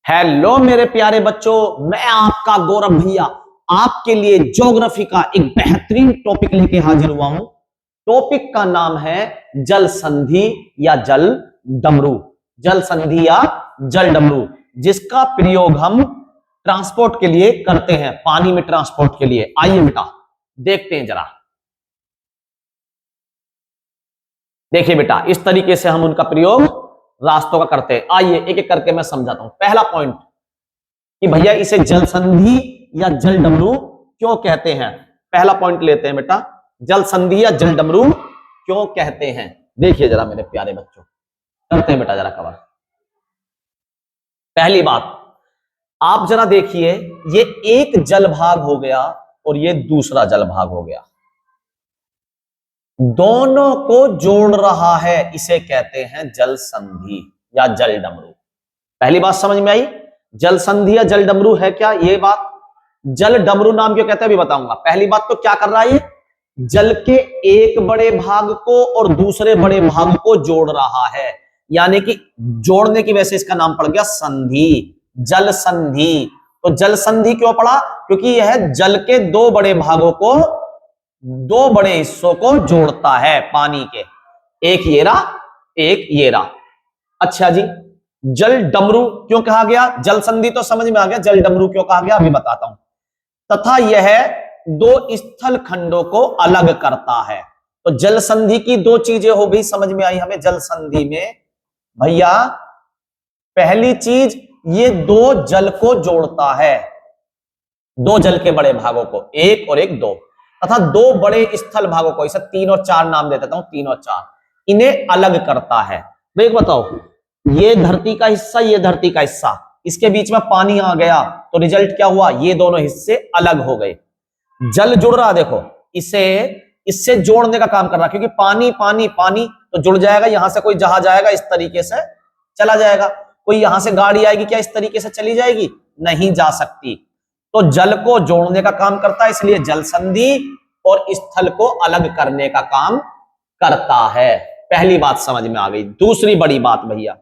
Hello मेरे प्यारे बच्चों, मैं आपका गौरव भैया आपके लिए ज्योग्राफी का एक बेहतरीन टॉपिक लेके हाजिर हुआ हूं। टॉपिक का नाम है जल संधि या जल डमरू। जल संधि या जल डमरू, जिसका प्रयोग हम ट्रांसपोर्ट के लिए करते हैं, पानी में ट्रांसपोर्ट के लिए। आइए बेटा देखते हैं जरा। देखिए बेटा, इस तरीके से हम उनका प्रयोग रास्तों का करते हैं। आइए एक एक करके मैं समझाता हूं। पहला पॉइंट कि भैया इसे जल संधि या जल डमरू क्यों कहते हैं। पहला पॉइंट लेते हैं बेटा, जल संधि या जल डमरू क्यों कहते हैं। देखिए जरा मेरे प्यारे बच्चों, करते हैं बेटा जरा कवर। पहली बात, आप जरा देखिए, ये एक जल भाग हो गया और ये दूसरा जल भाग हो गया, दोनों को जोड़ रहा है, इसे कहते हैं जल संधि या जल डमरू। पहली बात समझ में आई। जल संधि या जल डमरू है क्या ये बात। जल डमरू नाम क्यों कहते हैं अभी बताऊंगा। पहली बात तो क्या कर रहा है, ये जल के एक बड़े भाग को और दूसरे बड़े भाग को जोड़ रहा है, यानी कि जोड़ने की वजह से इसका नाम पड़ गया संधि, जल संधि। तो जल संधि क्यों पड़ा, क्योंकि यह जल के दो बड़े भागों को, दो बड़े हिस्सों को जोड़ता है पानी के, एक ये रहा एक ये रहा। अच्छा जी, जल डमरू क्यों कहा गया। जल संधि तो समझ में आ गया, जल डमरू क्यों कहा गया अभी बताता हूं। तथा यह दो स्थल खंडों को अलग करता है। तो जल संधि की दो चीजें हो गई, समझ में आई हमें। जल संधि में भैया पहली चीज, ये दो जल को जोड़ता है, दो जल के बड़े भागों को, एक और एक दो, तथा दो बड़े स्थल भागों को, इसे 3 और 4 नाम दे देता हूं, 3 और 4, इन्हें अलग करता है। देख बताओ, ये धरती का हिस्सा, ये धरती का हिस्सा, इसके बीच में पानी आ गया तो रिजल्ट क्या हुआ, ये दोनों हिस्से अलग हो गए। जल जुड़ रहा, देखो इसे इससे जोड़ने का काम कर रहा, क्योंकि पानी पानी पानी तो जुड़ जाएगा, यहां से कोई जहाज आएगा इस तरीके से चला जाएगा, कोई यहां से गाड़ी आएगी क्या इस तरीके से चली जाएगी, नहीं जा सकती। तो जल को जोड़ने का काम करता है, इसलिए जल संधि, और स्थल को अलग करने का काम करता है। पहली बात समझ में आ गई। दूसरी बड़ी बात भैया,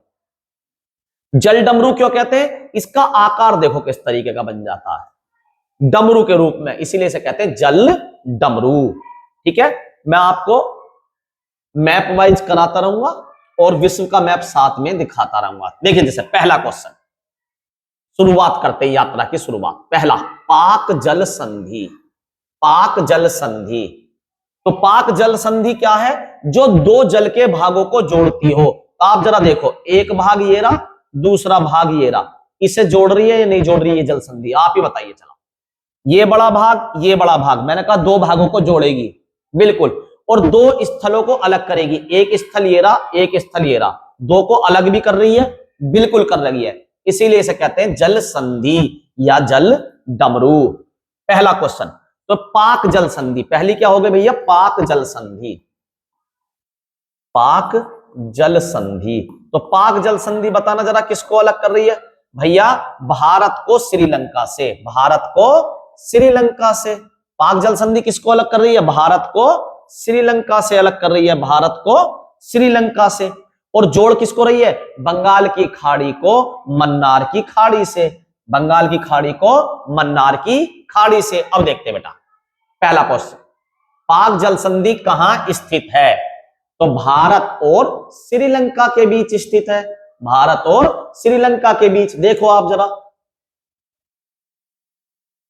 जल डमरू क्यों कहते हैं, इसका आकार देखो किस तरीके का बन जाता है, डमरू के रूप में, इसीलिए इसे कहते हैं जल डमरू। ठीक है, मैं आपको मैप वाइज कराता रहूंगा और विश्व का मैप साथ में दिखाता रहूंगा। देखिए जैसे पहला क्वेश्चन, शुरुआत करते हैं यात्रा की शुरुआत। पहला, पाक जल संधि। पाक जल संधि, तो पाक जल संधि क्या है, जो दो जल के भागों को जोड़ती हो। तो आप जरा देखो, एक भाग ये रहा, दूसरा भाग ये रहा, इसे जोड़ रही है या नहीं जोड़ रही है जल संधि, आप ही बताइए। चलो, ये बड़ा भाग, ये बड़ा भाग, मैंने कहा दो भागों को जोड़ेगी, बिल्कुल, और दो स्थलों को अलग करेगी, एक स्थल ये रहा, एक स्थल ये रहा, दो को अलग भी कर रही है, बिल्कुल कर रही है, इसीलिए इसे कहते हैं जल संधि या जल डमरू। पहला क्वेश्चन, तो पाक जल संधि, पहली क्या हो गई भैया, पाक जल संधि। पाक जल संधि, तो पाक जल संधि बताना जरा किसको अलग कर रही है भैया, भारत को श्रीलंका से, भारत को श्रीलंका से। पाक जल संधि किसको अलग कर रही है, भारत को श्रीलंका से अलग कर रही है, भारत को श्रीलंका से। और जोड़ किसको रही है, बंगाल की खाड़ी को मन्नार की खाड़ी से, बंगाल की खाड़ी को मन्नार की खाड़ी से। अब देखते हैं बेटा, पहला क्वेश्चन, पाक जल संधि कहां स्थित है, तो भारत और श्रीलंका के बीच स्थित है, भारत और श्रीलंका के बीच। देखो आप जरा,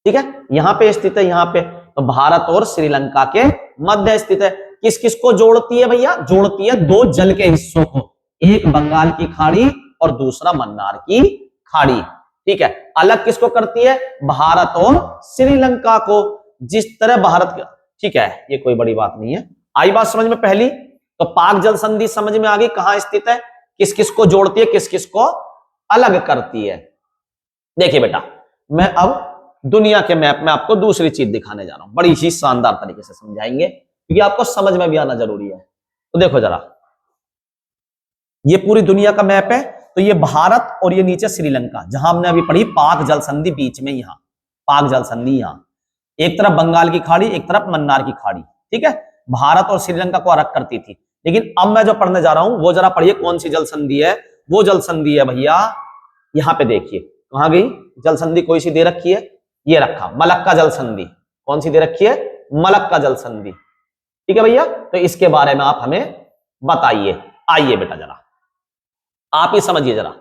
ठीक है, यहां पे स्थित है, यहां पे, तो भारत और श्रीलंका के मध्य स्थित है। किस किस को जोड़ती है भैया, जोड़ती है दो जल के हिस्सों को, एक बंगाल की खाड़ी और दूसरा मन्नार की खाड़ी। ठीक है, अलग किसको करती है, भारत और श्रीलंका को, जिस तरह भारत का। ठीक है, ये कोई बड़ी बात नहीं है, आई बात समझ में पहली। तो पाक जल संधि समझ में आ गई, कहां स्थित है, किस किस को जोड़ती है, किस किस को अलग करती है। देखिए बेटा, मैं अब दुनिया के मैप में आपको दूसरी चीज दिखाने जा रहा हूं, बड़ी ही शानदार तरीके से समझाएंगे, क्योंकि आपको समझ में भी आना जरूरी है। तो देखो जरा, ये पूरी दुनिया का मैप है, तो ये भारत और ये नीचे श्रीलंका, जहां हमने अभी पढ़ी पाक जल संधि, बीच में यहां पाक जल संधि, यहां एक तरफ बंगाल की खाड़ी, एक तरफ मन्नार की खाड़ी। ठीक है, भारत और श्रीलंका को अलग करती थी। लेकिन अब मैं जो पढ़ने जा रहा हूं वो जरा पढ़िए, कौन सी जल संधि है, वो जल संधि है भैया, यहां पे देखिए, कहां गई जल संधि? कोई सी दे रखी है, ये रखा मलक्का जल संधि। कौन सी दे रखी है? मलक्का जल संधि। ठीक है भैया, तो इसके बारे में आप हमें बताइए। आइए बेटा जरा आप ही समझिए जरा,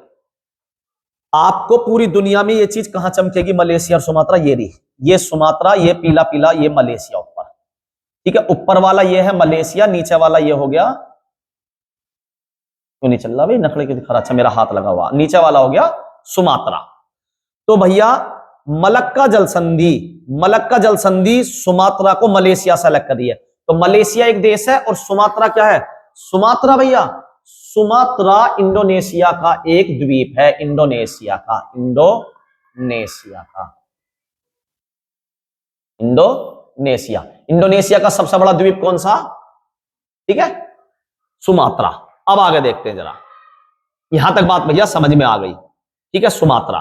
आपको पूरी दुनिया में ये चीज कहां चमकेगी? मलेशिया और सुमात्रा। ये रही, ये सुमात्रा, ये पीला पीला, ये मलेशिया ऊपर। ठीक है, ऊपर वाला ये है मलेशिया, नीचे वाला ये हो गया, क्यों नहीं चल रहा भाई नखड़े के दिखा रहा? अच्छा मेरा हाथ लगा हुआ, नीचे वाला हो गया सुमात्रा। तो भैया मलक्का जल संधि, मलक्का जल संधि सुमात्रा को मलेशिया से अलग कर रही है। तो मलेशिया एक देश है और सुमात्रा क्या है? सुमात्रा भैया, सुमात्रा इंडोनेशिया का एक द्वीप है, इंडोनेशिया का, इंडोनेशिया का, इंडोनेशिया। इंडोनेशिया का सबसे बड़ा द्वीप कौन सा? ठीक है, सुमात्रा। अब आगे देखते हैं जरा, यहां तक बात भैया समझ में आ गई। ठीक है, सुमात्रा।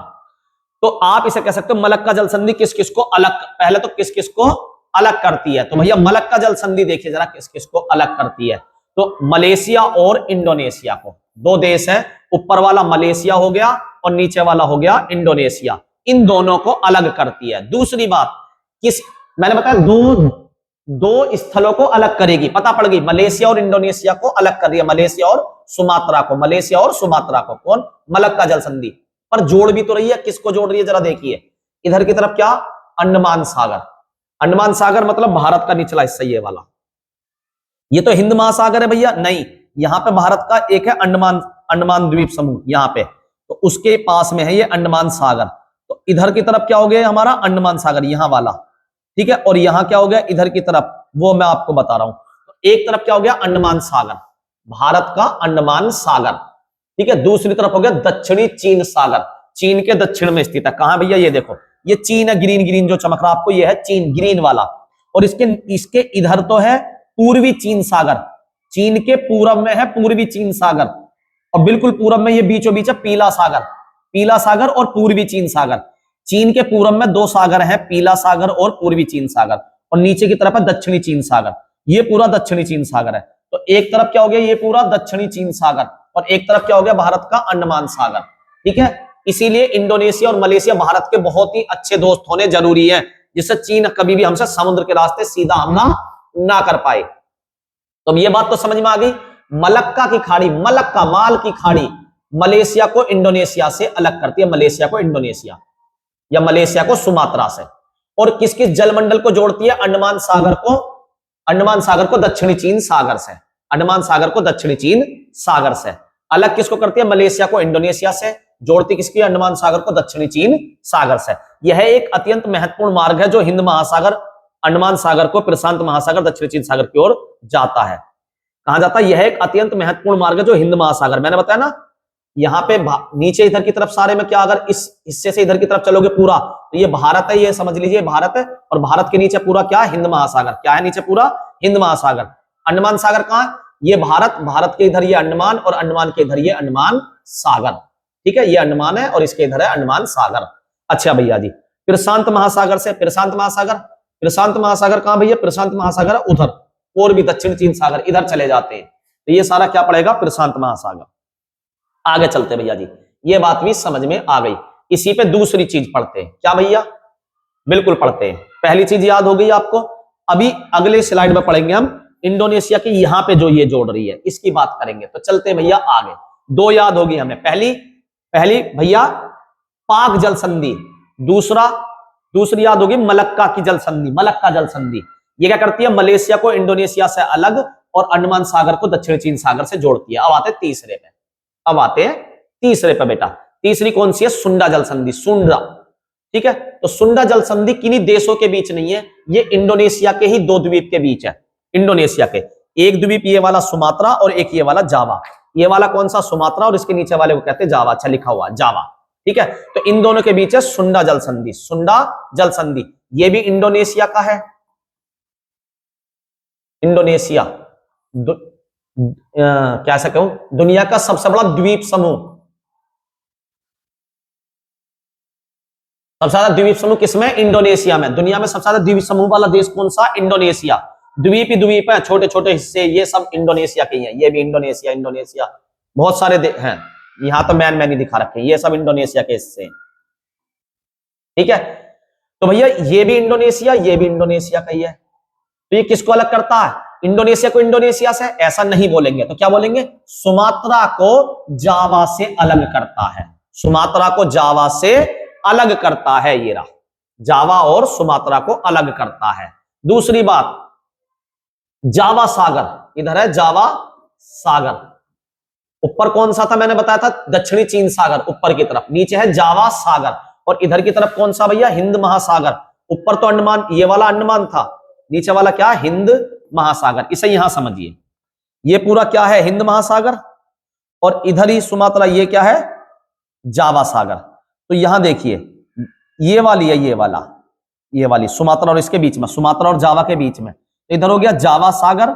तो आप इसे कह सकते हो मलक्का जल संधि किस किस को अलग, पहले तो किस किस को अलग करती है? तो भैया मलक्का जल संधि देखिए जरा किस किस को अलग करती है। तो मलेशिया और इंडोनेशिया को, दो देश है, ऊपर वाला मलेशिया हो गया और नीचे वाला हो गया इंडोनेशिया, इन दोनों को अलग करती है। दूसरी बात, किस, मैंने बताया दो स्थलों को अलग करेगी, पता पड़ गई, मलेशिया और इंडोनेशिया को अलग कर रही है, मलेशिया और सुमात्रा को, मलेशिया और सुमात्रा को। कौन? मलक्का जल संधि। पर जोड़ भी तो रही है, किसको जोड़ रही है जरा देखिए, इधर की तरफ क्या? अंडमान सागर। अंडमान सागर मतलब भारत का निचला हिस्सा ये वाला। ये तो हिंद महासागर है भैया, नहीं, यहां पे भारत का एक है अंडमान, अंडमान द्वीप समूह यहां पे, तो उसके पास में है ये अंडमान सागर। तो इधर की तरफ क्या हो गया हमारा? अंडमान सागर, यहां वाला। ठीक है, और यहां क्या हो गया इधर की तरफ? वो मैं आपको बता रहा हूं। तो एक तरफ क्या हो गया? अंडमान सागर, भारत का अंडमान सागर। ठीक है, दूसरी तरफ हो गया दक्षिणी चीन सागर, चीन के दक्षिण में स्थित है। कहां भैया? ये देखो, ये चीन है, ग्रीन ग्रीन जो चमक रहा आपको, ये है चीन, ग्रीन वाला। और इसके इधर तो है पूर्वी चीन सागर, चीन के पूरब में है पूर्वी चीन सागर, और बिल्कुल पूरब में ये बीचों बीच है पीला सागर, पीला सागर और पूर्वी चीन सागर। चीन के पूरब में दो सागर हैं, पीला सागर और पूर्वी चीन सागर, और नीचे की तरफ है दक्षिणी चीन सागर। ये पूरा दक्षिणी चीन सागर है। तो एक तरफ क्या हो गया? ये पूरा दक्षिणी चीन सागर, और एक तरफ क्या हो गया? भारत का अंडमान सागर। ठीक है, इसीलिए इंडोनेशिया और मलेशिया भारत के बहुत ही अच्छे दोस्त होने जरूरी है, जिससे चीन कभी भी हमसे समुद्र के रास्ते सीधा हमला ना कर पाए। तो अब ये बात तो समझ में आ गई, मलक्का की खाड़ी, मलक्का माल की खाड़ी मलेशिया को इंडोनेशिया से अलग करती है, मलेशिया को इंडोनेशिया या मलेशिया को सुमात्रा से। और किस किस जलमंडल को जोड़ती है? अंडमान सागर को दक्षिणी चीन सागर से, अंडमान सागर को दक्षिणी चीन सागर से। अलग किसको करती है? मलेशिया को इंडोनेशिया से। जोड़ती किसकी? अंडमान सागर को दक्षिणी चीन सागर से। यह एक अत्यंत महत्वपूर्ण मार्ग है जो हिंद महासागर, अंडमान सागर को, प्रशांत महासागर, दक्षिणी चीन सागर की ओर जाता है। कहा जाता है? यह एक अत्यंत महत्वपूर्ण मार्ग है जो हिंद महासागर, मैंने बताया ना, यहाँ पे नीचे इधर की तरफ सारे में क्या, अगर इस हिस्से से इधर की तरफ चलोगे पूरा, तो ये भारत है, ये समझ लीजिए भारत है, और भारत के नीचे पूरा क्या? हिंद महासागर। क्या है नीचे? पूरा हिंद महासागर। अंडमान सागर कहाँ है? ये भारत, भारत के इधर ये अंडमान, और अंडमान के इधर ये अंडमान सागर। ठीक है, ये अंडमान है और इसके इधर है अंडमान सागर। अच्छा भैया जी, प्रशांत महासागर से, प्रशांत महासागर कहां भैया? प्रशांत महासागर उधर, और भी दक्षिण चीन सागर इधर चले जाते हैं, तो ये सारा क्या पड़ेगा? प्रशांत महासागर। आगे चलते भैया जी, ये बात भी समझ में आ गई। इसी पे दूसरी चीज पढ़ते हैं, क्या भैया? बिल्कुल पढ़ते हैं। पहली चीज याद हो गई आपको, अभी अगले स्लाइड में पढ़ेंगे हम इंडोनेशिया की, यहां पे जो ये जोड़ रही है इसकी बात करेंगे। तो चलते हैं भैया आगे। दो याद होगी हमें, पहली भैया पाक जल संधि, दूसरी याद होगी मलक्का की जल संधि, मलक्का जल संधि। ये क्या करती है? मलेशिया को इंडोनेशिया से अलग और अंडमान सागर को दक्षिण चीन सागर से जोड़ती है। अब आते तीसरे पे बेटा, तीसरी कौन सी है? सुंडा जल संधि, सुंडा। ठीक है, तो सुंडा जल संधि किन्हीं देशों के बीच नहीं है, ये इंडोनेशिया के ही दो द्वीप के बीच है। इंडोनेशिया के एक द्वीप ये वाला सुमात्रा और एक ये वाला जावा। ये वाला कौन सा? सुमात्रा, और इसके नीचे वाले को कहते हैं जावा। अच्छा लिखा हुआ जावा। ठीक है, तो इन दोनों के बीच है सुंडा जल संधि, सुंडा जल संधि। ये भी इंडोनेशिया का है, इंडोनेशिया कैसे कहूं, दुनिया का सबसे बड़ा द्वीप समूह। सबसे ज्यादा द्वीप समूह किसमें? इंडोनेशिया में। दुनिया में सबसे ज्यादा द्वीप समूह वाला देश कौन सा? इंडोनेशिया। द्वीप ही द्वीप है, छोटे छोटे हिस्से, ये सब इंडोनेशिया के ही हैं। ये भी इंडोनेशिया बहुत सारे हैं, यहां तो मैन ही दिखा रखे हैं, ये सब इंडोनेशिया के हिस्से हैं। ठीक है, तो भैया ये भी इंडोनेशिया, ये भी इंडोनेशिया का ही है, तो ये किसको अलग करता है? इंडोनेशिया को इंडोनेशिया से। ऐसा नहीं बोलेंगे तो क्या बोलेंगे? सुमात्रा को जावा से अलग करता है, सुमात्रा को जावा से अलग करता है, ये रहा, जावा और सुमात्रा को अलग करता है। दूसरी बात, जावा सागर, इधर है जावा सागर, ऊपर कौन सा था मैंने बताया था? दक्षिणी चीन सागर ऊपर की तरफ, नीचे है जावा सागर, और इधर की तरफ कौन सा भैया? हिंद महासागर। ऊपर तो अंडमान, ये वाला अंडमान था, नीचे वाला क्या? हिंद महासागर। इसे यहां समझिए, ये पूरा क्या है? हिंद महासागर, और इधर ही सुमात्रा, ये क्या है? जावा सागर। तो यहां देखिए, ये वाली है, ये वाला, ये वाली सुमात्रा और इसके बीच में, सुमात्रा और जावा के बीच में, तो इधर हो गया जावा सागर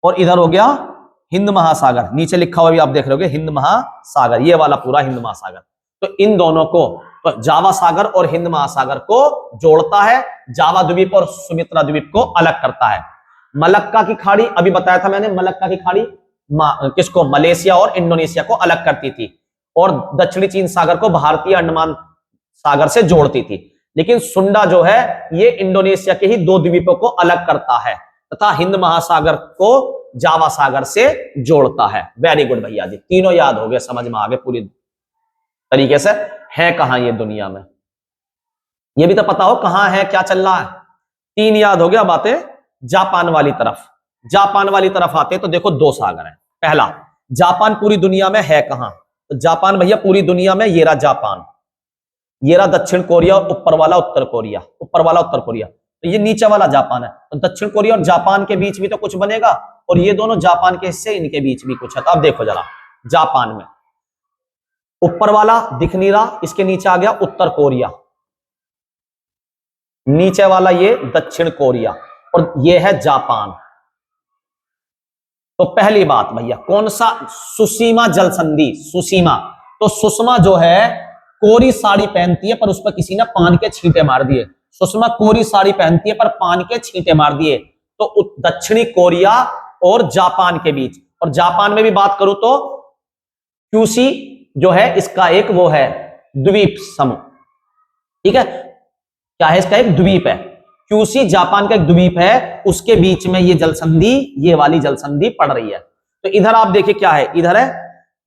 और इधर हो गया हिंद महासागर। नीचे लिखा हुआ भी आप देख रहे होगे हिंद महासागर, ये वाला पूरा हिंद महासागर। तो इन दोनों को, तो जावा सागर और हिंद महासागर को जोड़ता है, जावा द्वीप और सुमित्रा द्वीप को अलग करता है। मलक्का की खाड़ी, अभी बताया था मैंने, मलक्का की खाड़ी किसको? मलेशिया और इंडोनेशिया को अलग करती थी, और दक्षिणी चीन सागर को भारतीय अंडमान सागर से जोड़ती थी। लेकिन सुंडा जो है ये इंडोनेशिया के ही 2 द्वीपों को अलग करता है तथा हिंद महासागर को जावा सागर से जोड़ता है। वेरी गुड भैया जी, तीनों याद हो गए, समझ में आ गए पूरी तरीके से। है कहां ये दुनिया में, ये भी तो पता हो कहां है, क्या चल रहा है। 3 याद हो गया बातें। जापान वाली तरफ, जापान वाली तरफ आते तो देखो 2 सागर है। पहला, जापान पूरी दुनिया में है कहां? तो जापान भैया पूरी दुनिया में, ये रहा जापान, ये रहा दक्षिण कोरिया, ऊपर वाला उत्तर कोरिया, ऊपर वाला उत्तर कोरिया, तो ये नीचे वाला जापान है। तो दक्षिण कोरिया और जापान के बीच भी तो कुछ बनेगा, और ये दोनों जापान के हिस्से, इनके बीच भी कुछ है। तो अब देखो जरा, जापान में ऊपर वाला दिख नहीं रहा, इसके नीचे आ गया उत्तर कोरिया, नीचे वाला ये दक्षिण कोरिया, और ये है जापान। तो पहली बात भैया, कौन सा? सुसीमा जल संधि, सुसीमा। तो सुषमा जो है कोरी साड़ी पहनती है, पर उस पर किसी ने पान के छींटे मार दिए। सुषमा कोरी साड़ी पहनती है पर पान के छींटे मार दिए। तो दक्षिणी कोरिया और जापान के बीच, और जापान में भी बात करूं तो क्यूसी जो है इसका एक वो है द्वीप समूह, ठीक है, क्या है इसका? एक द्वीप है, क्यूसी जापान का एक द्वीप है, उसके बीच में ये जल संधि, ये वाली जल संधि पड़ रही है। तो इधर आप देखिए क्या है, इधर है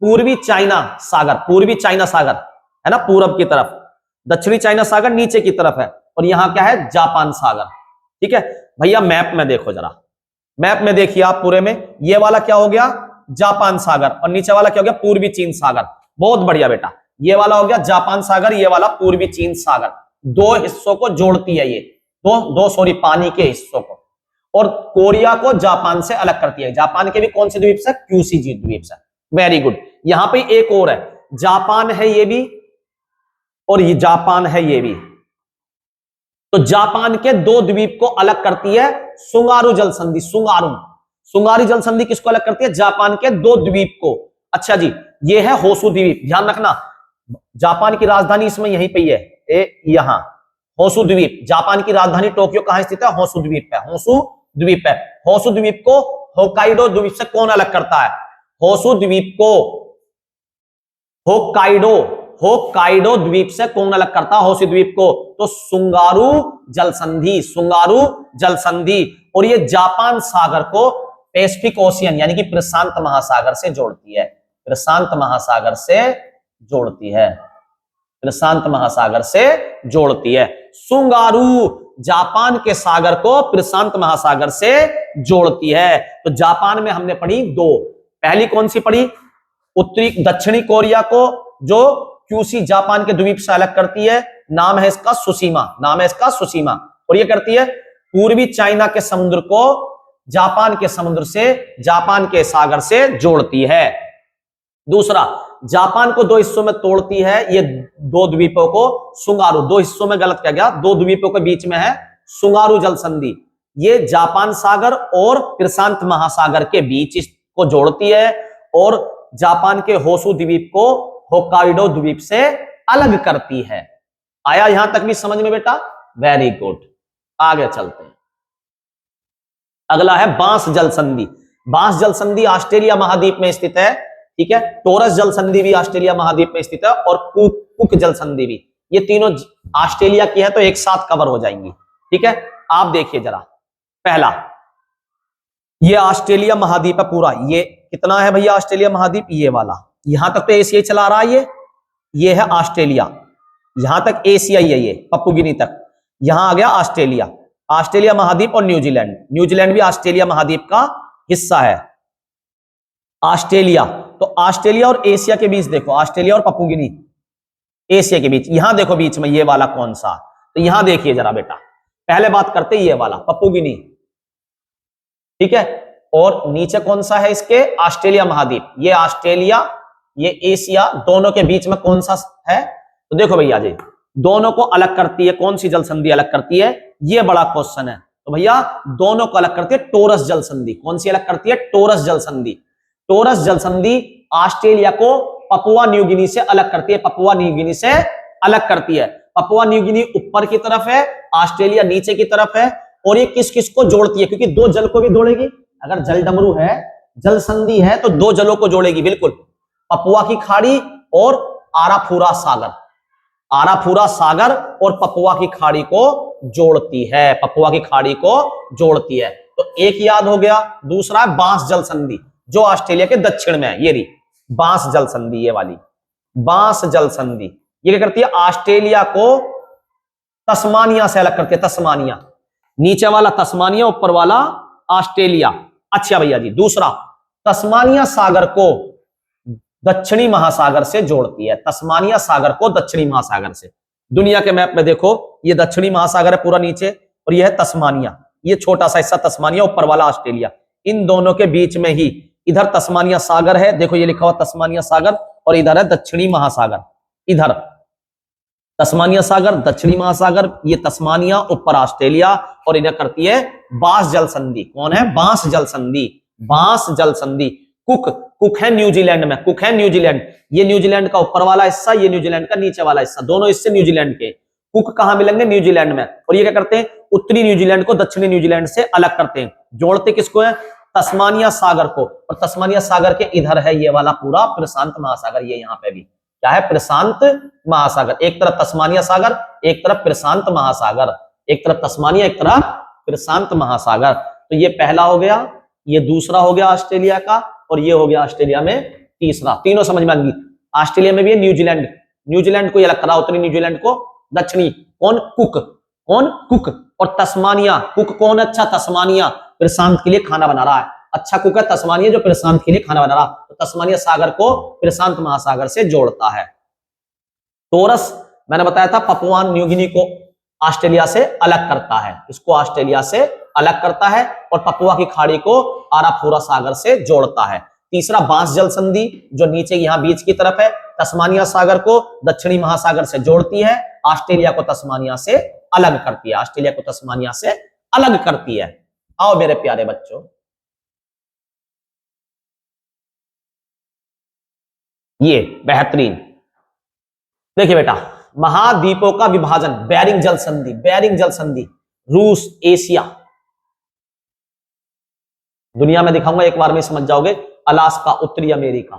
पूर्वी चाइना सागर, पूर्वी चाइना सागर है ना, पूरब की तरफ, दक्षिणी चाइना सागर नीचे की तरफ है, और यहां क्या है? जापान सागर। ठीक है भैया, मैप में देखो जरा, मैप में देखिए आप पूरे में, ये वाला क्या हो गया? जापान सागर, और नीचे वाला क्या हो गया? पूर्वी चीन सागर। बहुत बढ़िया बेटा, ये वाला हो गया जापान सागर, ये वाला पूर्वी चीन सागर। 2 हिस्सों को जोड़ती है ये, दो सॉरी पानी के हिस्सों को, और कोरिया को जापान से अलग करती है। जापान के भी कौन से द्वीप से? क्यूसी द्वीप से। Very good. यहां पे एक और है, जापान है ये भी, और ये जापान है ये भी। तो जापान के 2 द्वीप को अलग करती है सुंगारू जल संधि, सुंगारू, सुंगारी जल संधि किसको अलग करती है? जापान के 2 द्वीप को। अच्छा जी, ये है होसू द्वीप, ध्यान रखना, जापान की राजधानी इसमें यहीं पे है, यहां होसू द्वीप। जापान की राजधानी टोक्यो कहां स्थित है? होसू द्वीप पे, होसू द्वीप है। होसू द्वीप को होक्काइडो द्वीप से कौन अलग करता है? होसू द्वीप को होक्काइडो द्वीप से कौन अलग करता है? होसू द्वीप को, तो सुंगारू जल संधि, सुंगारू जल संधि। और ये जापान सागर को पैसिफिक ओशियन यानी कि प्रशांत महासागर से जोड़ती है, प्रशांत महासागर से जोड़ती है, प्रशांत महासागर से जोड़ती है। सुंगारू जापान के सागर को प्रशांत महासागर से जोड़ती है। तो जापान में हमने पढ़ी 2, पहली कौन सी पढ़ी? उत्तरी दक्षिणी कोरिया को जो क्यूसी जापान के द्वीप से अलग करती है, नाम है इसका सुसीमा, नाम है इसका सुसीमा। और ये करती है पूर्वी चाइना के समुद्र को जापान के समुद्र से, जापान के सागर से जोड़ती है। दूसरा, जापान को 2 हिस्सों में तोड़ती है, ये 2 द्वीपों को सुंगारू, 2 हिस्सों में गलत किया गया, 2 द्वीपों के बीच में है सुंगारू जल संधि। ये जापान सागर और प्रशांत महासागर के बीच इसको जोड़ती है, और जापान के होसू द्वीप को होक्काइडो द्वीप से अलग करती है। आया यहां तक भी समझ में बेटा? वेरी गुड, आगे चलते हैं। अगला है बांस जल संधि। बांस जल संधि ऑस्ट्रेलिया महाद्वीप में स्थित है, ठीक है। टोरस जल संधि भी ऑस्ट्रेलिया महाद्वीप में स्थित है, और कुक जल संधि भी, ये तीनों ऑस्ट्रेलिया की है तो एक साथ कवर हो जाएंगी। ठीक है, आप देखिए जरा, पहला ये ऑस्ट्रेलिया महाद्वीप है पूरा। ये कितना है भैया ऑस्ट्रेलिया महाद्वीप? ये वाला, यहां तक तो एशिया चला रहा है। ये है ऑस्ट्रेलिया, यहां तक एशिया ही है, ये पप्पुगिनी तक। यहां आ गया ऑस्ट्रेलिया, ऑस्ट्रेलिया महाद्वीप और न्यूजीलैंड। न्यूजीलैंड भी ऑस्ट्रेलिया महाद्वीप का हिस्सा है। ऑस्ट्रेलिया, तो ऑस्ट्रेलिया और एशिया के बीच देखो, ऑस्ट्रेलिया और पप्पुगिनी एशिया के बीच, यहां देखो बीच में ये वाला कौन सा? तो यहां देखिए जरा बेटा, पहले बात करते ये वाला पप्पुगिनी, ठीक है। और नीचे कौन सा है इसके? ऑस्ट्रेलिया महाद्वीप। ये ऑस्ट्रेलिया, ये एशिया, दोनों के बीच में कौन सा है? तो देखो भैया जी, दोनों को अलग करती है कौन सी जल संधि अलग करती है? ये बड़ा क्वेश्चन है। तो भैया दोनों को अलग करती है टोरस जल संधि। कौन सी अलग करती है? टोरस जल संधि। टोरस जल संधि ऑस्ट्रेलिया को पपुआ न्यू गिनी से अलग करती है, पपुआ न्यू गिनी से अलग करती है। पपुआ न्यू गिनी ऊपर की तरफ है, ऑस्ट्रेलिया नीचे की तरफ है। और ये किस किस को जोड़ती है? क्योंकि दो जल को भी जोड़ेगी। अगर जल डमरू है, जल संधि है, तो दो जलों को जोड़ेगी, बिल्कुल। पपुआ की खाड़ी और आराफूरा सागर, आराफूरा सागर और पपुआ की खाड़ी को जोड़ती है, पपुआ की खाड़ी को जोड़ती है। तो एक याद हो गया। दूसरा है बांस जल संधि, जो ऑस्ट्रेलिया के दक्षिण में है। ये रही बांस जल संधि, ये वाली बांस जल संधि। ये क्या करती है? ऑस्ट्रेलिया को तस्मानिया से अलग करती है, तस्मानिया। नीचे वाला तस्मानिया, ऊपर वाला ऑस्ट्रेलिया। अच्छा भैया जी, दूसरा तस्मानिया सागर को दक्षिणी महासागर से जोड़ती है, तस्मानिया सागर को दक्षिणी महासागर से। दुनिया के मैप में देखो, ये दक्षिणी महासागर है पूरा नीचे, और ये है तस्मानिया, ये छोटा सा हिस्सा तस्मानिया, ऊपर वाला ऑस्ट्रेलिया। इन दोनों के बीच में ही इधर तस्मानिया सागर है, देखो ये लिखा हुआ तस्मानिया सागर, और इधर है दक्षिणी महासागर। इधर तस्मानिया सागर, दक्षिणी महासागर, ये तस्मानिया, ऊपर ऑस्ट्रेलिया, और इधर करती है बांस जल संधि। कौन है? बांस जल संधि, बांस जल संधि। कुक, कुक है न्यूजीलैंड में, कुक है न्यूजीलैंड। ये न्यूजीलैंड का ऊपर वाला हिस्सा, ये न्यूजीलैंड का नीचे वाला हिस्सा, दोनों हिस्से न्यूजीलैंड के। कुक कहां मिलेंगे? न्यूजीलैंड में। और ये क्या करते हैं? उत्तरी न्यूजीलैंड को दक्षिणी न्यूजीलैंड से अलग करते हैं। जोड़ते किसको है? तस्मानिया सागर को। और तस्मानिया सागर के इधर है ये वाला पूरा प्रशांत महासागर। ये यहाँ पे भी क्या है? प्रशांत महासागर। एक तरफ तस्मानिया सागर, एक तरफ प्रशांत महासागर, एक तरफ तस्मानिया, एक तरफ प्रशांत महासागर। तो ये पहला हो गया, ये दूसरा हो गया ऑस्ट्रेलिया का, और ये हो गया ऑस्ट्रेलिया में तीसरा। तीनों समझ में आ गई। ऑस्ट्रेलिया में भी है न्यूजीलैंड, न्यूजीलैंड को ये अलग करा, उत्तरी न्यूजीलैंड को दक्षिणी। कौन? कुक। कौन? कुक। और तस्मानिया, कुक कौन? अच्छा, तस्मानिया प्रशांत के लिए खाना बना रहा है। अच्छा कुक है तस्मानिया, जो प्रशांत के लिए खाना बना रहा। तो तस्मानिया सागर को प्रशांत महासागर से जोड़ता है। टोरस मैंने बताया था पपुआ न्यू गिनी को ऑस्ट्रेलिया से अलग करता है, इसको ऑस्ट्रेलिया से अलग करता है, और पपुआ की खाड़ी को आराफूरा सागर से जोड़ता है। तीसरा बांस जल संधि, जो नीचे यहां बीच की तरफ है, तस्मानिया सागर को दक्षिणी महासागर से जोड़ती है, ऑस्ट्रेलिया को तस्मानिया से अलग करती है, ऑस्ट्रेलिया को तस्मानिया से अलग करती है। आओ मेरे प्यारे बच्चों, ये बेहतरीन देखिए बेटा, महाद्वीपों का विभाजन, बेरिंग जल संधि, बेरिंग जल संधि, रूस, एशिया। दुनिया में दिखाऊंगा, एक बार में समझ जाओगे। अलास्का, उत्तरी अमेरिका।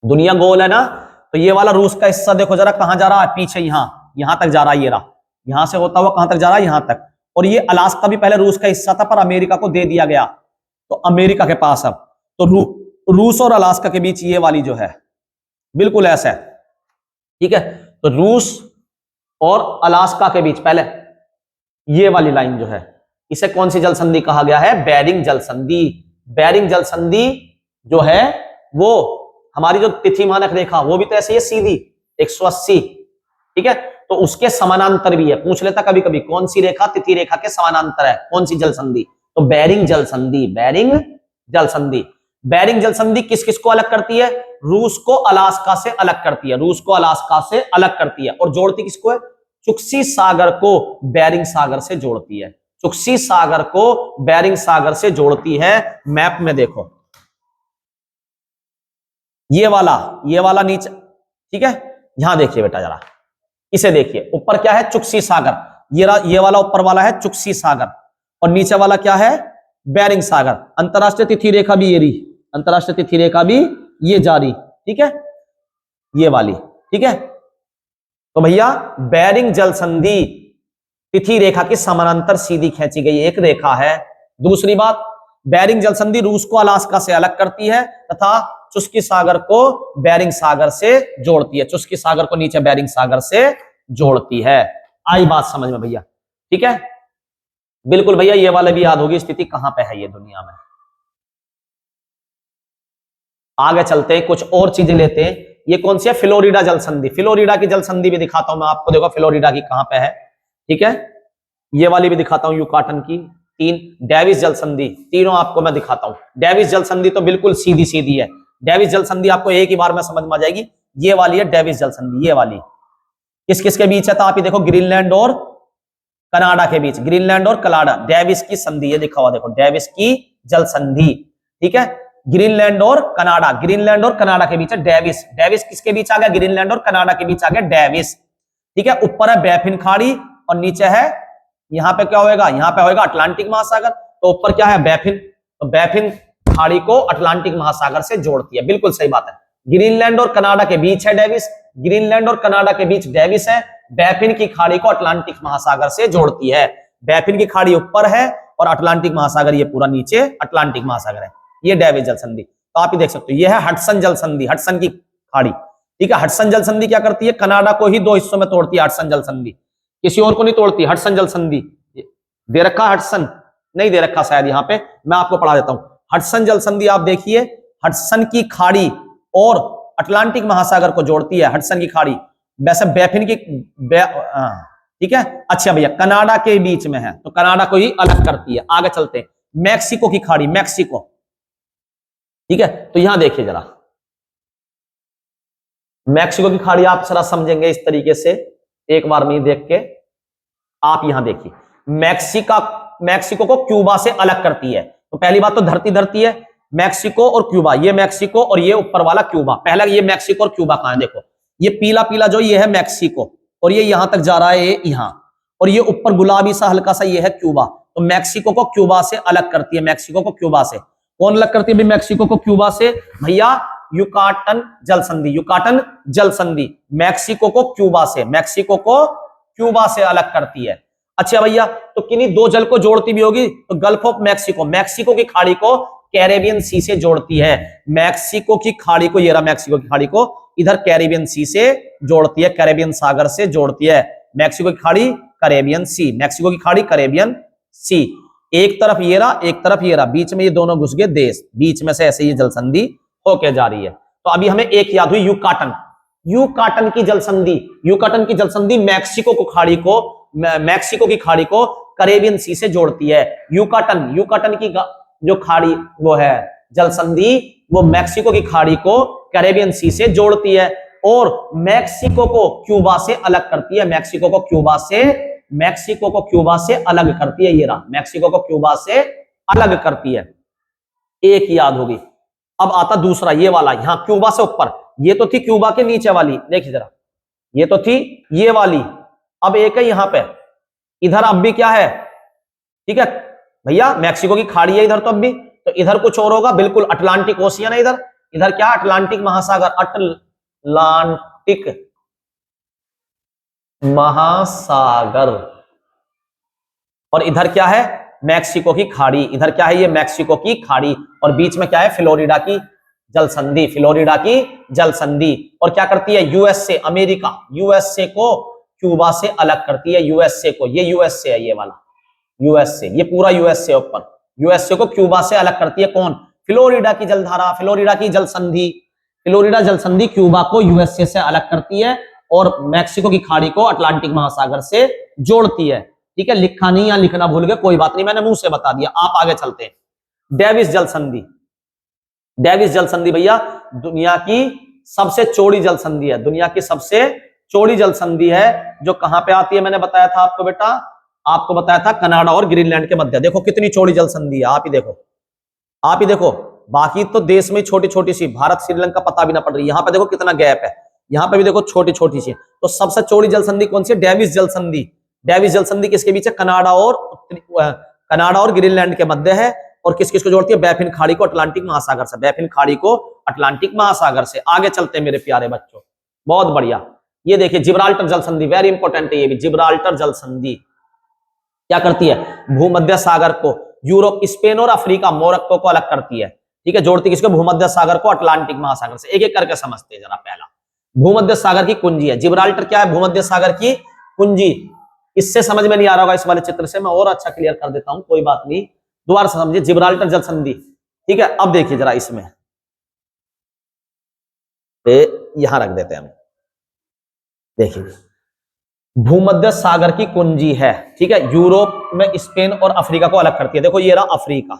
दुनिया गोल है ना, तो ये वाला रूस का हिस्सा देखो जरा कहां जा रहा है, पीछे यहां तक जा रहा है। ये रहा, यहां से होता हुआ कहां तक जा रहा है? यहां तक। और ये अलास्का भी पहले रूस का हिस्सा था, पर अमेरिका को दे दिया गया, तो अमेरिका के पास अब तो रूस और अलास्का के बीच ये वाली जो है बिल्कुल ऐसा है, ठीक है। तो रूस और अलास्का के बीच पहले ये वाली लाइन जो है, इसे कौन सी जल संधि कहा गया है? बेरिंग जल संधि। बेरिंग जल संधि जो है वो हमारी जो तिथि मानक रेखा, वो भी तो ऐसी है सीधी 180, ठीक है। तो उसके समानांतर भी है, पूछ लेता कभी कभी कौन सी रेखा तिथि रेखा के समानांतर है, कौन सी जल संधि? तो बेरिंग जल संधि, बेरिंग जल संधि। बेरिंग जल संधि किस किस को अलग करती है? रूस को अलास्का से अलग करती है, रूस को अलास्का से अलग करती है। और जोड़ती किसको है? चुक्सी सागर को बेरिंग सागर से जोड़ती है, चुक्सी सागर को बेरिंग सागर से जोड़ती है। मैप में देखो ये वाला नीचे, ठीक है। यहां देखिए बेटा जरा, इसे देखिए, ऊपर क्या है? चुक्सी सागर। ये वाला ऊपर वाला है चुक्सी सागर, और नीचे वाला क्या है? बेरिंग सागर। अंतरराष्ट्रीय तिथि रेखा भी ये रही, अंतरराष्ट्रीय तिथि रेखा भी ये जारी, ठीक है, ये वाली, ठीक है। तो भैया बेरिंग जल संधि तिथि रेखा की समानांतर सीधी खींची गई एक रेखा है। दूसरी बात, बेरिंग जल संधि रूस को अलास्का से अलग करती है तथा चुस्की सागर को बेरिंग सागर से जोड़ती है, चुस्की सागर को नीचे बेरिंग सागर से जोड़ती है। आई बात समझ में भैया, ठीक है, बिल्कुल भैया, ये वाले भी याद होगी, स्थिति कहां पे है ये दुनिया में। आगे चलते हैं, कुछ और चीजें लेते हैं। ये कौन सी है, फ्लोरिडा जल संधि। फ्लोरिडा की जल संधि भी दिखाता हूं मैं आपको, देखो फ्लोरिडा की कहां पे है, ठीक है। ये वाली भी दिखाता हूं, युकाटन की। 3 डेविस जल संधि, तीनों आपको मैं दिखाता हूं। डेविस जल संधि तो बिल्कुल सीधी सीधी है, डेविस जल संधि आपको एक ही बार में समझ में आ जाएगी। ये वाली है डेविस जल संधि, ये वाली किस किस के बीच है, तो आप ये देखो ग्रीनलैंड और कनाडा के बीच, ग्रीनलैंड और कनाडा, डेविस की संधि, ये दिखा हुआ देखो, डेविस की जल संधि, ठीक है। ग्रीनलैंड और कनाडा, ग्रीनलैंड और कनाडा के बीच है डेविस। डेविस किसके बीच आ गया, ग्रीनलैंड और कनाडा के बीच आ गया डेविस, ठीक है। ऊपर है बैफिन खाड़ी और नीचे है, यहां पे क्या होएगा, यहां पे होएगा अटलांटिक महासागर। तो ऊपर क्या है, बैफिन, तो बैफिन खाड़ी को अटलांटिक महासागर से जोड़ती है, बिल्कुल सही बात है। ग्रीनलैंड और कनाडा के बीच है डेविस, ग्रीनलैंड और कनाडा के बीच डेविस है। बैफिन की खाड़ी को अटलांटिक महासागर से जोड़ती है। बैफिन की खाड़ी ऊपर है और अटलांटिक महासागर ये पूरा नीचे अटलांटिक महासागर है, ये डेविस जल संधि। तो आप ही देख सकते हो, ये है हडसन जल संधि, हडसन की खाड़ी, ठीक है। हडसन जल संधि क्या करती है, कनाडा को ही 2 हिस्सों में तोड़ती है हडसन जल संधि, किसी और को नहीं तोड़ती। हडसन जल संधि दे रखा, हडसन नहीं दे रखा शायद, यहां पे मैं आपको पढ़ा देता हूं। हडसन जल संधि आप देखिए, हडसन की खाड़ी और अटलांटिक महासागर को जोड़ती है हडसन की खाड़ी। वैसे बैफिन की ठीक है, अच्छा भैया, कनाडा के बीच में है तो कनाडा को ही अलग करती है। आगे चलते हैं, मैक्सिको की खाड़ी, मैक्सिको, ठीक है। तो यहां देखिए जरा, मैक्सिको की खाड़ी आप जरा समझेंगे इस तरीके से, एक बार में देख के आप यहां देखिए, मैक्सिको को क्यूबा से अलग करती है। तो पहली बात तो धरती धरती है, मैक्सिको और क्यूबा, ये मैक्सिको और ये ऊपर वाला क्यूबा। पहला ये मैक्सिको और क्यूबा कहां है, देखो ये पीला पीला जो ये है मैक्सिको और ये यहां तक जा रहा है, ये यहां, और ये ऊपर गुलाबी सा हल्का सा ये है क्यूबा। तो मैक्सिको को क्यूबा से अलग करती है, मैक्सिको को क्यूबा से कौन अलग करती है मैक्सिको को क्यूबा से, भैया युकाटन जल संधि, युकाटन जल संधि मैक्सिको को क्यूबा से, मैक्सिको को क्यूबा से अलग करती है। अच्छा भैया, तो किन्हीं 2 जल को जोड़ती भी होगी, तो गल्फ ऑफ मैक्सिको, मैक्सिको की खाड़ी को कैरेबियन सी से जोड़ती है। मैक्सिको की खाड़ी को, ये रहा मैक्सिको की खाड़ी को इधर कैरेबियन सी से जोड़ती है, कैरेबियन सागर से जोड़ती है। मैक्सिको की खाड़ी कैरेबियन सी, मैक्सिको की खाड़ी कैरेबियन सी, एक तरफ ये रहा, एक तरफ ये रहा, बीच में ये दोनों घुस गए देश, बीच में से ऐसे ये जल संधि होके जा रही है। तो अभी हमें एक याद हुई, युकाटन, युकाटन की जल संधि, युकाटन की जल संधि मैक्सिको को खाड़ी को, मैक्सिको की खाड़ी को कैरेबियन सी से जोड़ती है। युकाटन, युकाटन की जो खाड़ी वो है जल संधि, वो मैक्सिको की खाड़ी को कैरेबियन सी से जोड़ती है और मैक्सिको को क्यूबा से अलग करती है, मैक्सिको को क्यूबा से, मैक्सिको को क्यूबा से अलग करती है। ये रहा, मैक्सिको को क्यूबा से अलग करती है, एक याद होगी। अब आता दूसरा, ये वाला, यहां क्यूबा से ऊपर, ये तो थी क्यूबा के नीचे वाली, देखिए जरा, ये तो थी ये वाली, अब एक है यहां पे, इधर अब भी क्या है, ठीक है भैया, मैक्सिको की खाड़ी है इधर, तो अब भी तो इधर कुछ और होगा, बिल्कुल अटलांटिक ओशियन है इधर, इधर क्या अटलांटिक महासागर, अटलांटिक महासागर, और इधर क्या है मैक्सिको की खाड़ी, इधर क्या है ये मैक्सिको की खाड़ी, और बीच में क्या है फ्लोरिडा की जल संधि, फ्लोरिडा की जल संधि। और क्या करती है यूएसए, अमेरिका, यूएसए को क्यूबा से अलग करती है, यूएसए को, ये यूएसए है ये वाला यूएसए, ये पूरा यूएसए ऊपर, यूएसए को क्यूबा से अलग करती है कौन, फ्लोरिडा की जलधारा, फ्लोरिडा की जल संधि, फ्लोरिडा जल संधि क्यूबा को यूएसए से अलग करती है और मैक्सिको की खाड़ी को अटलांटिक महासागर से जोड़ती है। ठीक है, लिखा नहीं या लिखना भूल गए, कोई बात नहीं, मैंने मुंह से बता दिया। आप आगे चलते हैं, डेविस जल संधि, डेविस जल संधि भैया दुनिया की सबसे चौड़ी जल संधि है, दुनिया की सबसे चौड़ी जल संधि है, जो कहां पे आती है मैंने बताया था आपको बेटा, आपको बताया था कनाडा और ग्रीनलैंड के मध्य। देखो कितनी चौड़ी जल संधि है, आप ही देखो, आप ही देखो, बाकी तो देश में छोटी छोटी सी, भारत श्रीलंका पता भी ना पड़ रही, यहां पे देखो कितना गैप है, यहां पे भी देखो छोटी छोटी सी। तो सबसे चौड़ी जल संधि कौन सी है, डेविस जल संधि। डेविस जल संधि किसके बीच है, कनाडा और ग्रीनलैंड के मध्य है, और किस किस को जोड़ती है? बैफिन खाड़ी को अटलांटिक महासागर से, बैफिन खाड़ी को अटलांटिक महासागर से। आगे चलते हैं मेरे प्यारे बच्चों, बहुत बढ़िया। ये देखिए जिब्राल्टर जल संधि, वेरी इंपॉर्टेंट है ये भी। जिब्राल्टर जल संधि क्या करती है? भूमध्य सागर को, यूरोप, स्पेन और अफ्रीका, मोरक्को को अलग करती है। ठीक है, जोड़ती किसको? भूमध्य सागर को अटलांटिक महासागर से। एक एक करके समझते हैं जरा। पहला, भूमध्य सागर की कुंजी है जिब्राल्टर। क्या है? भूमध्य सागर की कुंजी। इससे समझ में नहीं आ रहा होगा इस वाले चित्र से, मैं और अच्छा क्लियर कर देता हूं, कोई बात नहीं, दोबारा से समझिए। जिब्राल्टर जल संधि, ठीक है। अब देखिए जरा इसमें, यहां रख देते हैं हम। देखिए भूमध्य सागर की कुंजी है, ठीक है। यूरोप में स्पेन और अफ्रीका को अलग करती है। देखो ये रहा अफ्रीका,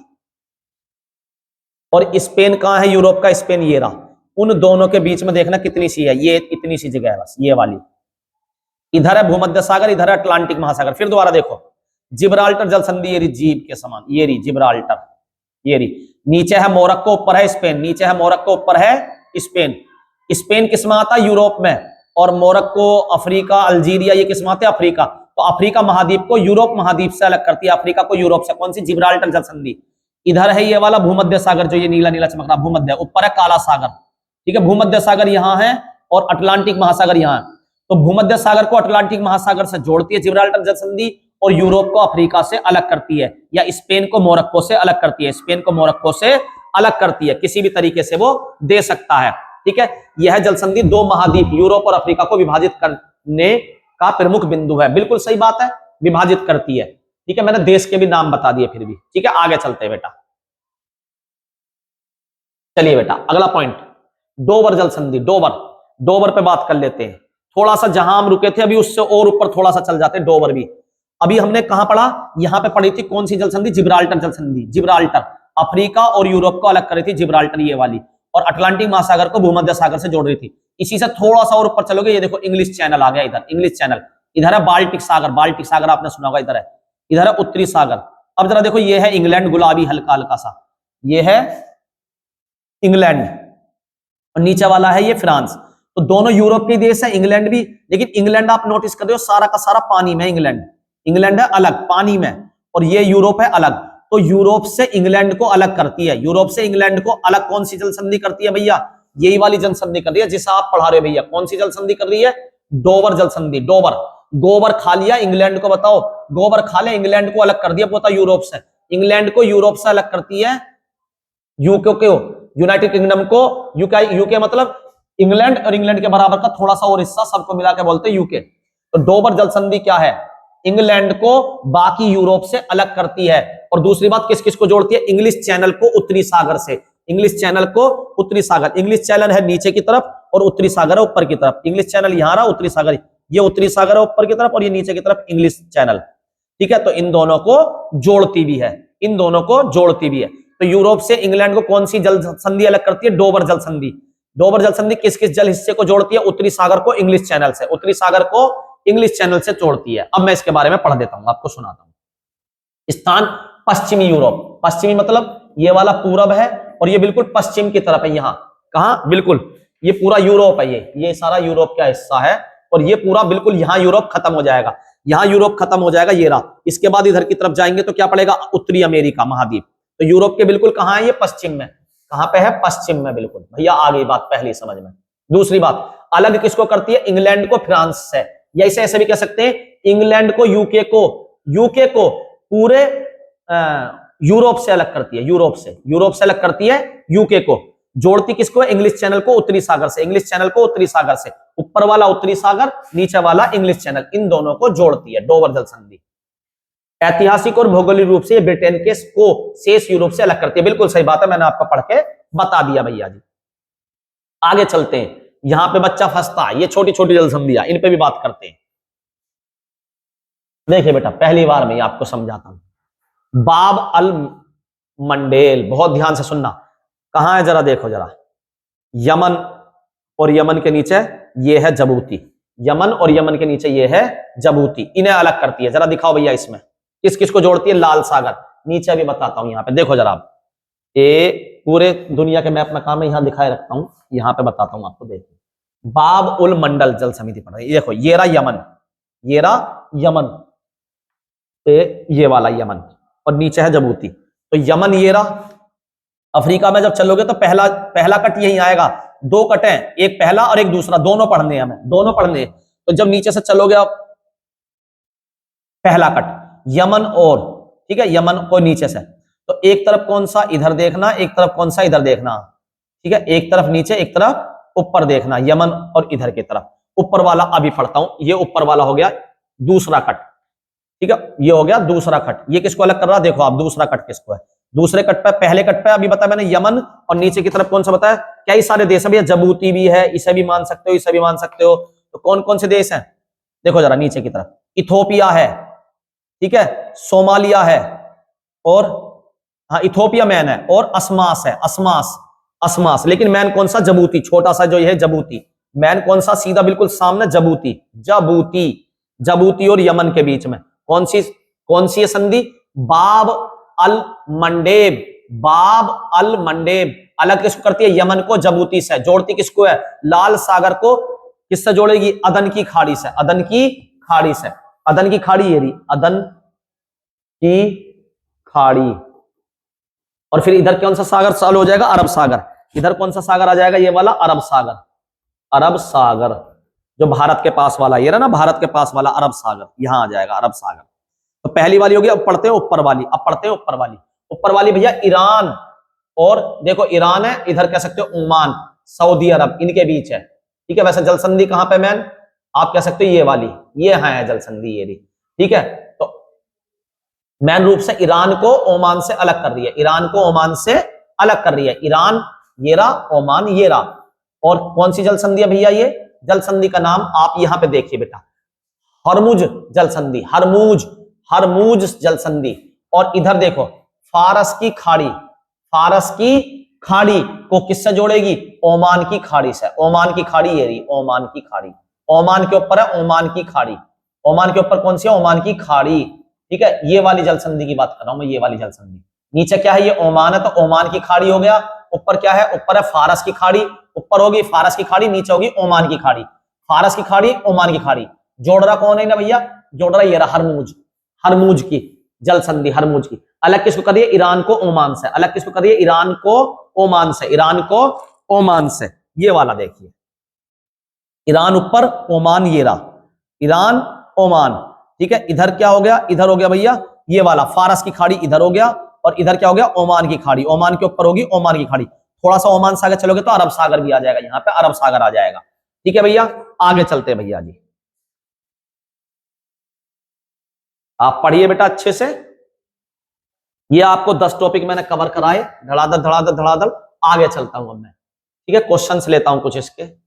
और स्पेन कहां है? यूरोप का स्पेन ये रहा। उन दोनों के बीच में देखना कितनी सी है, ये इतनी सी जगह है बस, ये वाली। इधर है भूमध्य सागर, इधर है अटलांटिक महासागर। फिर दोबारा देखो, जिब्राल्टर जल संधि, ये रही जीभ के समान, ये रही जिब्राल्टर, ये रही। नीचे है मोरक्को, ऊपर है स्पेन। नीचे है मोरक्को, ऊपर है स्पेन। स्पेन किस में आता है? यूरोप में। और मोरक्को, अफ्रीका, अल्जीरिया, ये किस में आते हैं? अफ्रीका। तो अफ्रीका महाद्वीप को यूरोप महाद्वीप से अलग करती है, अफ्रीका को यूरोप से। कौन सी? जिब्राल्टर जल संधि। इधर है ये वाला भूमध्य सागर, जो ये नीला नीला चमक रहा भूमध्य, ऊपर है काला सागर, ठीक है। भूमध्य सागर यहां है और अटलांटिक महासागर यहां है। तो भूमध्य सागर को अटलांटिक महासागर से जोड़ती है जिब्राल्टर जल संधि, और यूरोप को अफ्रीका से अलग करती है, या स्पेन को मोरक्को से अलग करती है। स्पेन को मोरक्को से अलग करती है, किसी भी तरीके से वो दे सकता है, ठीक है। यह जल संधि दो महाद्वीप यूरोप और अफ्रीका को विभाजित करने का प्रमुख बिंदु है। बिल्कुल सही बात है, विभाजित करती है, ठीक है। मैंने देश के भी नाम बता दिए फिर भी, ठीक है। आगे चलते हैं बेटा, चलिए बेटा अगला पॉइंट, डोबर जल संधि। डोबर पे बात कर लेते हैं। थोड़ा सा जहां हम रुके थे अभी उससे और ऊपर थोड़ा सा चल जाते हैं, डोबर भी। अभी हमने कहां पढ़ा? यहां पे पढ़ी थी कौन सी जल संधि? जिब्राल्टर जल संधि। जिब्राल्टर अफ्रीका और यूरोप को अलग करी थी जिब्राल्टर, ये वाली, और अटलांटिक महासागर को भूमध्य सागर से जोड़ रही थी। इसी से थोड़ा सा और ऊपर चलोगे, ये देखो इंग्लिश चैनल आ गया इधर, इंग्लिश चैनल। इधर है बाल्टिक सागर, बाल्टिक सागर आपने सुना होगा, इधर है। इधर है उत्तरी सागर। अब जरा देखो, ये है इंग्लैंड, गुलाबी हल्का हल्का सा, ये है इंग्लैंड, और नीचे वाला है ये फ्रांस। तो दोनों यूरोप के देश है, इंग्लैंड भी। लेकिन इंग्लैंड आप नोटिस कर रहे हो सारा का सारा पानी में, इंग्लैंड है अलग पानी में, और ये यूरोप है अलग। तो यूरोप से इंग्लैंड को अलग करती है, यूरोप से इंग्लैंड को अलग कौन सी जल संधि करती है भैया? यही वाली जल संधि कर रही है जिसे आप पढ़ा रहे हो भैया। कौन सी जल संधि कर रही है? डोबर जल संधि। डोबर, गोबर खा लिया इंग्लैंड को, बताओ, गोबर खा लिया इंग्लैंड को अलग कर दिया, बताओ यूरोप से। इंग्लैंड को यूरोप से अलग करती है यूके को, यूनाइटेड किंगडम को। यूके मतलब इंग्लैंड, और इंग्लैंड के बराबर का थोड़ा सा और हिस्सा, सबको मिला के बोलते हैं यूके। तो डोबर जल संधि क्या है? इंग्लैंड को बाकी यूरोप से अलग करती है। और दूसरी बात, किस किस को जोड़ती है? इंग्लिश चैनल को उत्तरी सागर से। इंग्लिश चैनल को उत्तरी सागर, इंग्लिश चैनल है नीचे की तरफ और उत्तरी सागर है ऊपर की तरफ। इंग्लिश चैनल यहां रहा, उत्तरी सागर, ये उत्तरी सागर है ऊपर की तरफ, और ये नीचे की तरफ इंग्लिश चैनल, ठीक है। तो इन दोनों को जोड़ती भी है, इन दोनों को जोड़ती भी है। तो यूरोप से इंग्लैंड को कौन सी जल संधि अलग करती है? डोबर जल संधि। डोबर जल संधि किस किस जल हिस्से को जोड़ती है? उत्तरी सागर को इंग्लिश चैनल से, उत्तरी सागर को इंग्लिश चैनल से जोड़ती है। अब मैं इसके बारे में पढ़ देता हूं, आपको सुनाता हूं। स्थान पश्चिमी यूरोप, पश्चिमी मतलब ये वाला पूरब है, और ये बिल्कुल पश्चिम की तरफ है। यहां कहां? बिल्कुल ये पूरा यूरोप है, ये सारा यूरोप का हिस्सा है, और ये पूरा बिल्कुल यहां यूरोप खत्म हो जाएगा, यहां यूरोप खत्म हो जाएगा, ये रहा। इसके बाद इधर की तरफ जाएंगे तो क्या पड़ेगा? उत्तरी अमेरिका महाद्वीप। तो यूरोप के बिल्कुल कहां है? ये पश्चिम में। कहां पे है? पश्चिम में, बिल्कुल भैया आ गई बात पहली समझ में। दूसरी बात, अलग किसको करती है? इंग्लैंड को फ्रांस से, या इसे ऐसे भी कह सकते हैं, इंग्लैंड को यूके को, यूके को पूरे यूरोप से अलग करती है, यूरोप से अलग करती है यूके को। जोड़ती किसको? इंग्लिश चैनल को उत्तरी सागर से, इंग्लिश चैनल को उत्तरी सागर से, ऊपर वाला उत्तरी सागर, नीचे वाला इंग्लिश चैनल, इन दोनों को जोड़ती है डोबर जल संधि। ऐतिहासिक और भौगोलिक रूप से ब्रिटेन के को शेष यूरोप से अलग करती है। बिल्कुल सही बात है, मैंने आपको पढ़ के बता दिया भैया जी। आगे चलते हैं, यहां पे बच्चा फंसता है, ये छोटी छोटी जल संधियां, इन पे भी बात करते हैं। देखिए बेटा, पहली बार मैं आपको समझाता हूं। बाब अल मंडेल, बहुत ध्यान से सुनना, कहां है जरा देखो जरा, यमन, और यमन के नीचे ये है जबूती, यमन और यमन के नीचे ये है जबूती, इन्हें अलग करती है। जरा दिखाओ भैया इसमें किस किस को जोड़ती है? लाल सागर, नीचे भी बताता हूं, यहां पे देखो जरा, ये पूरे दुनिया के मैप में काम है, यहां दिखाए रखता हूं, यहां पे बताता हूं आपको। देखो बाब उल मंडल जल समिति पढ़ रही है, देखो ये रहा यमन, ये रहा यमन, ये वाला यमन, और नीचे है जबूती। तो यमन ये रहा। अफ्रीका में जब चलोगे तो पहला कट यही आएगा। दो कट हैं, एक पहला और एक दूसरा, दोनों पढ़ने हैं हमें, दोनों पढ़ने हैं। तो जब नीचे से चलोगे आप, पहला कट यमन और, ठीक है, यमन को नीचे से, तो एक तरफ कौन सा इधर देखना, एक तरफ कौन सा इधर देखना, ठीक है, एक तरफ नीचे एक तरफ ऊपर देखना, यमन और इधर की तरफ। ऊपर वाला अभी पढ़ता हूं, ये ऊपर वाला हो गया दूसरा कट, ठीक है, ये हो गया दूसरा कट। ये किसको अलग कर रहा, देखो आप, दूसरा कट किसको है, दूसरे कट पे, पहले कट पे अभी बताया मैंने यमन, और नीचे की तरफ कौन सा बताया, कई सारे देश है, जबूती भी है, इसे भी मान सकते हो, इसे भी मान सकते हो। तो कौन कौन से देश हैं, देखो जरा नीचे की तरफ, इथोपिया है, ठीक है, सोमालिया है, और हाँ इथोपिया मैन है, और असमास है, असमास, असमास। लेकिन मैन कौन सा, जबूती, छोटा सा जो ये है जबूती। मैन कौन सा, सीधा बिल्कुल सामने जबूती, जबूती, जबूती और यमन के बीच में कौन सी है संधि, बाब अल मंडेब, बाब अल मंडेब। अलग किसको करती है, यमन को जबूती से, जोड़ती किसको है, लाल सागर को किससे जोड़ेगी, अदन की खाड़ी से, अदन की खाड़ी से, अदन की खाड़ी ये रही, अदन की खाड़ी। और फिर इधर कौन सा सागर चालू हो जाएगा, अरब सागर। इधर कौन सा सागर आ जाएगा, ये वाला अरब सागर, अरब सागर जो भारत के पास वाला, ये रहा ना भारत के पास वाला अरब सागर, यहां आ जाएगा अरब सागर। तो पहली वाली होगी। अब पढ़ते हैं ऊपर वाली, अब पढ़ते हैं ऊपर वाली। ऊपर वाली भैया ईरान, और देखो ईरान है, इधर कह सकते हो ओमान, सऊदी अरब, इनके बीच है, ठीक है। वैसे जल संधि कहां पे मैन, आप कह सकते हो ये वाली, ये है जल संधि, ये रही, ठीक है। तो मैन रूप से ईरान को ओमान से अलग कर रही है, ईरान को ओमान से अलग कर रही है। ईरान ये रहा, ओमान ये रहा। और कौन सी जल संधि है भैया, ये जल संधि का नाम आप यहां पे देखिए बेटा, हरमुज जल संधि, हरमुज, हरमुज जल संधि। और इधर देखो फारस की खाड़ी, फारस की खाड़ी को किससे जोड़ेगी, ओमान की खाड़ी से, ओमान की खाड़ी ये रही, ओमान की खाड़ी, ओमान के ऊपर है ओमान की खाड़ी, ओमान के ऊपर कौन सी है, ओमान की खाड़ी, ठीक है। ये वाली जल संधि की बात कर रहा हूं मैं, ये वाली जल संधि। नीचे क्या है, ये ओमान है, तो ओमान की खाड़ी हो गया। ऊपर क्या है, ऊपर है फारस की खाड़ी, ऊपर होगी फारस की खाड़ी, नीचे होगी ओमान की खाड़ी, फारस की खाड़ी, ओमान की खाड़ी। जोड़ रहा कौन है ना भैया, जोड़ रहा ये रहा हरमुज, हरमुज की जल संधि, हरमुज की। अलग किसको कर दिया, ईरान को ओमान से, अलग किसको कर दिया, ईरान को ओमान से, ईरान को ओमान से। ये वाला देखिए, ईरान ऊपर, ओमान ये रहा, ईरान ओमान, ठीक है। इधर क्या हो गया, इधर हो गया भैया ये वाला फारस की खाड़ी, इधर हो गया, और इधर क्या हो गया, ओमान की खाड़ी, ओमान के ऊपर होगी ओमान की खाड़ी। थोड़ा सा ओमान सागर चलोगे तो अरब सागर भी आ जाएगा, यहाँ पे अरब सागर आ जाएगा, ठीक है भैया। आगे चलते हैं भैया जी, आप पढ़िए बेटा अच्छे से। ये आपको 10 टॉपिक मैंने कवर कराए, धड़ाधड़ धड़ाधड़ धड़ाधड़। आगे चलता हूं अब मैं, ठीक है, क्वेश्चंस लेता हूं कुछ इसके, ठीक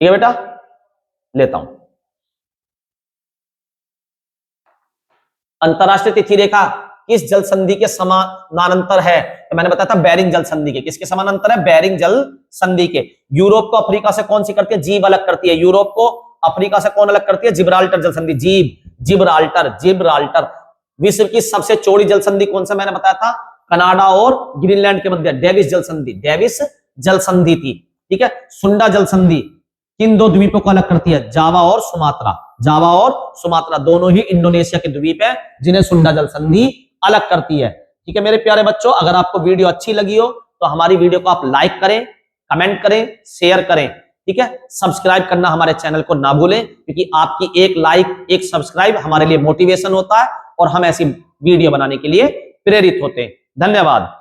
है बेटा, लेता हूं। अंतरराष्ट्रीय तिथि रेखा किस जल संधि के समानांतर है, तो मैंने बताया था बेरिंग जल संधि के। किसके समानांतर है, बेरिंग जल संधि के। यूरोप को अफ्रीका से कौन सी करती है, जीब अलग करती है। यूरोप को अफ्रीका से कौन अलग करती है, जिब्राल्टर जल संधि, जीब, जिब्राल्टर, जिब्राल्टर। विश्व की सबसे चौड़ी जल संधि कौन सा मैंने बताया था, कनाडा और ग्रीनलैंड के मध्य, डेविस जल संधि, डेविस जल संधि थी, ठीक है। सुंडा जल संधि किन दो द्वीपों को अलग करती है, जावा और सुमात्रा, जावा और सुमात्रा दोनों ही इंडोनेशिया के द्वीप है, जिन्हें सुंडा जल संधि अलग करती है, ठीक है। मेरे प्यारे बच्चों, अगर आपको वीडियो अच्छी लगी हो तो हमारी वीडियो को आप लाइक करें, कमेंट करें, शेयर करें, ठीक है। सब्सक्राइब करना हमारे चैनल को ना भूलें, क्योंकि आपकी एक लाइक, एक सब्सक्राइब हमारे लिए मोटिवेशन होता है, और हम ऐसी वीडियो बनाने के लिए प्रेरित होते हैं। धन्यवाद।